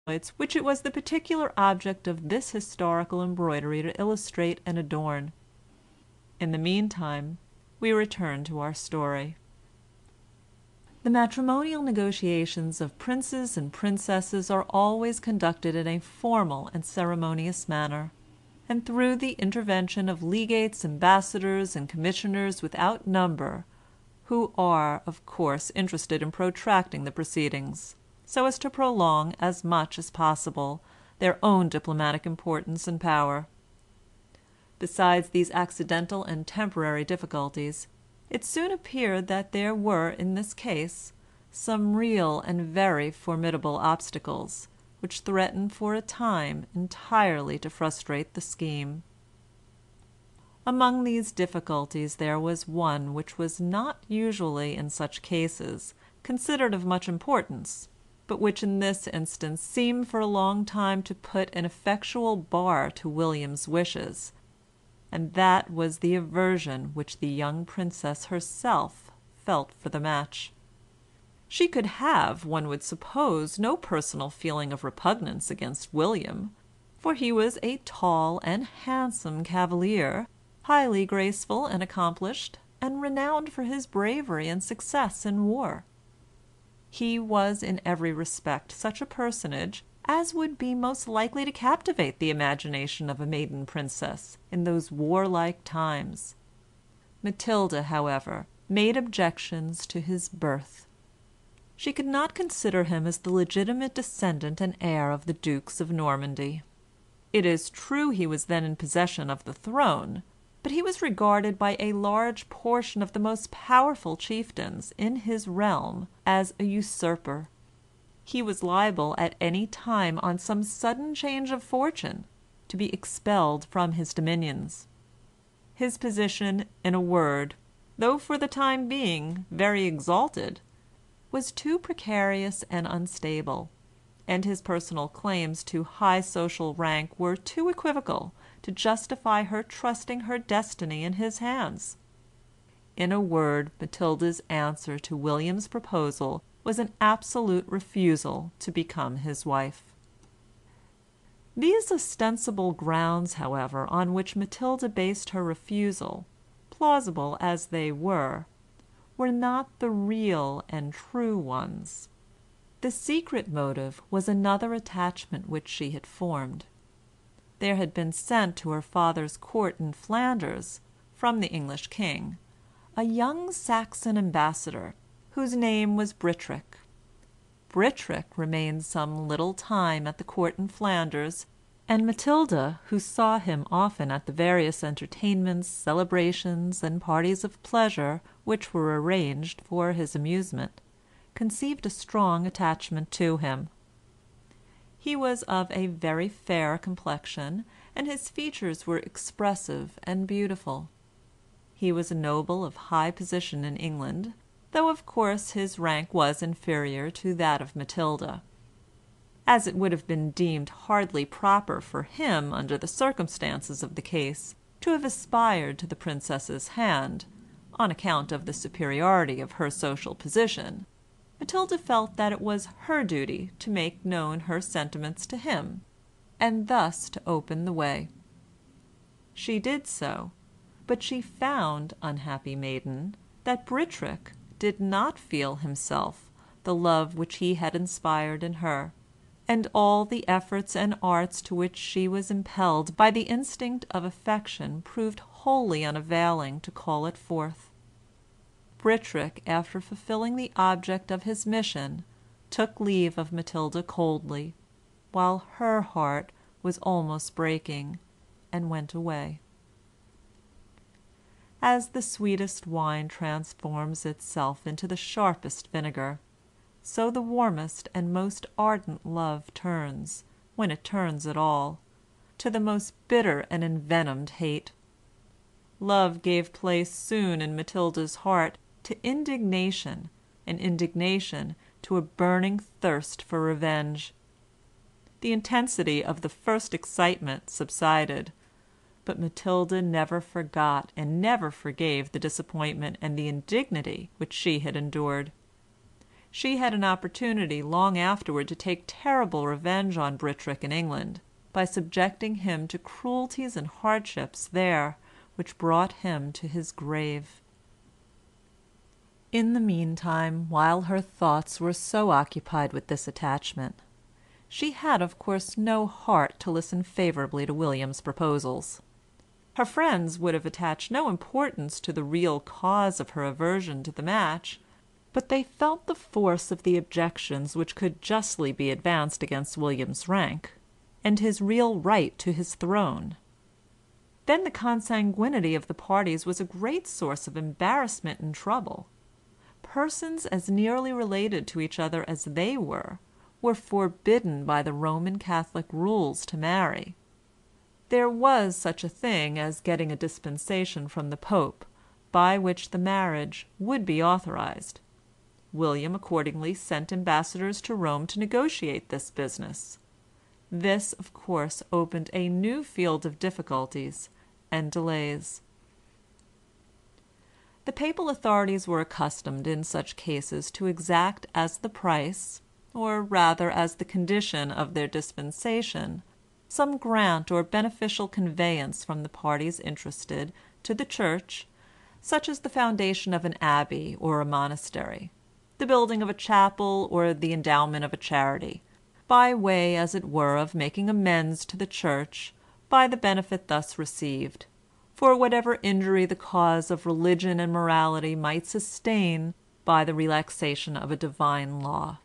which it was the particular object of this historical embroidery to illustrate and adorn. In the meantime, we return to our story. The matrimonial negotiations of princes and princesses are always conducted in a formal and ceremonious manner, and through the intervention of legates, ambassadors, and commissioners without number, who are, of course, interested in protracting the proceedings, so as to prolong as much as possible their own diplomatic importance and power. Besides these accidental and temporary difficulties, it soon appeared that there were in this case some real and very formidable obstacles, which threatened for a time entirely to frustrate the scheme. Among these difficulties there was one which was not usually in such cases considered of much importance, but which in this instance seemed for a long time to put an effectual bar to William's wishes, and that was the aversion which the young princess herself felt for the match. She could have, one would suppose, no personal feeling of repugnance against William, for he was a tall and handsome cavalier, highly graceful and accomplished, and renowned for his bravery and success in war. He was in every respect such a personage as would be most likely to captivate the imagination of a maiden princess in those warlike times. Matilda, however, made objections to his birth. She could not consider him as the legitimate descendant and heir of the Dukes of Normandy. It is true he was then in possession of the throne, but he was regarded by a large portion of the most powerful chieftains in his realm as a usurper. He was liable at any time on some sudden change of fortune to be expelled from his dominions. His position, in a word, though for the time being very exalted, was too precarious and unstable, and his personal claims to high social rank were too equivocal to justify her trusting her destiny in his hands. In a word, Matilda's answer to William's proposal was an absolute refusal to become his wife. These ostensible grounds, however, on which Matilda based her refusal, plausible as they were not the real and true ones. The secret motive was another attachment which she had formed. There had been sent to her father's court in Flanders, from the English king, a young Saxon ambassador, whose name was Brittrick. Brittrick remained some little time at the court in Flanders, and Matilda, who saw him often at the various entertainments, celebrations, and parties of pleasure which were arranged for his amusement, conceived a strong attachment to him. He was of a very fair complexion, and his features were expressive and beautiful. He was a noble of high position in England, though of course his rank was inferior to that of Matilda, as it would have been deemed hardly proper for him, under the circumstances of the case, to have aspired to the princess's hand, on account of the superiority of her social position. Matilda felt that it was her duty to make known her sentiments to him, and thus to open the way. She did so, but she found, unhappy maiden, that Brittrick did not feel himself the love which he had inspired in her, and all the efforts and arts to which she was impelled by the instinct of affection proved wholly unavailing to call it forth. Brittrick, after fulfilling the object of his mission, took leave of Matilda coldly, while her heart was almost breaking, and went away. As the sweetest wine transforms itself into the sharpest vinegar, so the warmest and most ardent love turns, when it turns at all, to the most bitter and envenomed hate. Love gave place soon in Matilda's heart to indignation, and indignation to a burning thirst for revenge. The intensity of the first excitement subsided, but Matilda never forgot and never forgave the disappointment and the indignity which she had endured. She had an opportunity long afterward to take terrible revenge on Brittrick in England, by subjecting him to cruelties and hardships there which brought him to his grave. In the meantime, while her thoughts were so occupied with this attachment, she had of course no heart to listen favourably to William's proposals. Her friends would have attached no importance to the real cause of her aversion to the match, but they felt the force of the objections which could justly be advanced against William's rank, and his real right to his throne. Then the consanguinity of the parties was a great source of embarrassment and trouble. Persons as nearly related to each other as they were forbidden by the Roman Catholic rules to marry. There was such a thing as getting a dispensation from the Pope, by which the marriage would be authorized. William accordingly sent ambassadors to Rome to negotiate this business. This, of course, opened a new field of difficulties and delays. The papal authorities were accustomed in such cases to exact as the price, or rather as the condition of their dispensation, some grant or beneficial conveyance from the parties interested to the Church, such as the foundation of an abbey or a monastery, the building of a chapel, or the endowment of a charity, by way, as it were, of making amends to the Church, by the benefit thus received, for whatever injury the cause of religion and morality might sustain by the relaxation of a divine law.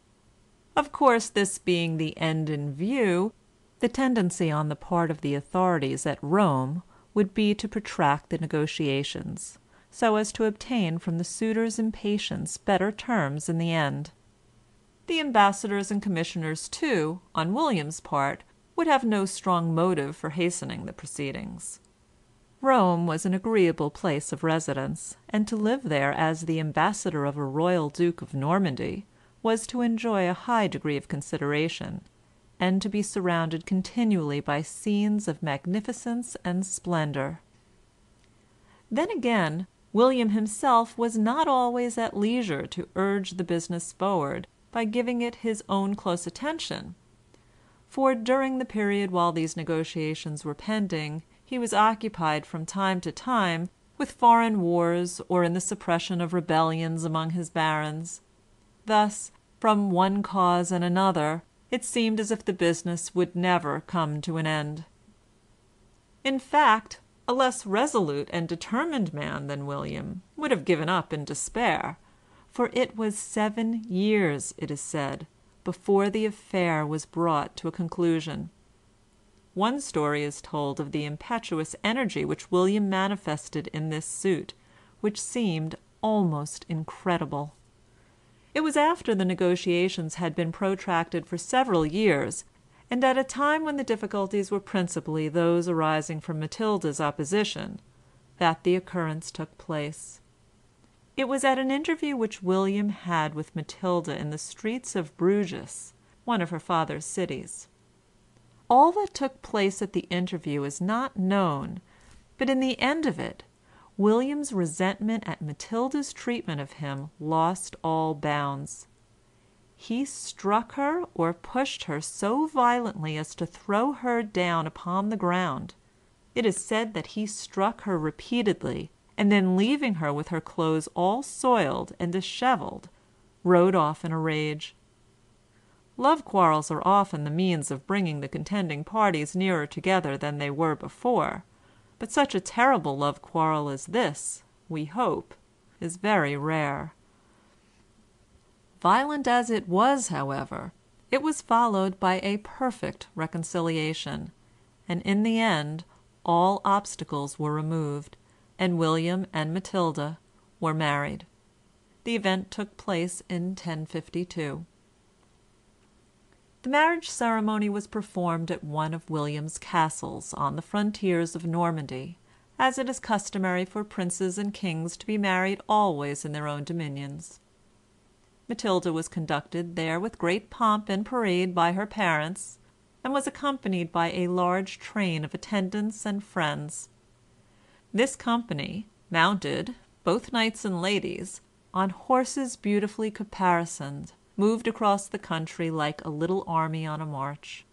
Of course, this being the end in view, the tendency on the part of the authorities at Rome would be to protract the negotiations, so as to obtain from the suitors' impatience better terms in the end. The ambassadors and commissioners, too, on William's part, would have no strong motive for hastening the proceedings. Rome was an agreeable place of residence, and to live there as the ambassador of a royal Duke of Normandy was to enjoy a high degree of consideration, and to be surrounded continually by scenes of magnificence and splendor. Then again, William himself was not always at leisure to urge the business forward by giving it his own close attention, for during the period while these negotiations were pending he was occupied from time to time with foreign wars or in the suppression of rebellions among his barons. Thus, from one cause and another, it seemed as if the business would never come to an end. In fact, a less resolute and determined man than William would have given up in despair, for it was 7 years, it is said, before the affair was brought to a conclusion. One story is told of the impetuous energy which William manifested in this suit, which seemed almost incredible. It was after the negotiations had been protracted for several years, and at a time when the difficulties were principally those arising from Matilda's opposition, that the occurrence took place. It was at an interview which William had with Matilda in the streets of Bruges, one of her father's cities. All that took place at the interview is not known, but in the end of it, William's resentment at Matilda's treatment of him lost all bounds. He struck her or pushed her so violently as to throw her down upon the ground. It is said that he struck her repeatedly, and then leaving her with her clothes all soiled and dishevelled, rode off in a rage. Love quarrels are often the means of bringing the contending parties nearer together than they were before, but such a terrible love quarrel as this, we hope, is very rare. Violent as it was, however, it was followed by a perfect reconciliation, and in the end all obstacles were removed, and William and Matilda were married. The event took place in 1052. The marriage ceremony was performed at one of William's castles on the frontiers of Normandy, as it is customary for princes and kings to be married always in their own dominions. Matilda was conducted there with great pomp and parade by her parents, and was accompanied by a large train of attendants and friends. This company, mounted, both knights and ladies, on horses beautifully caparisoned, moved across the country like a little army on a march.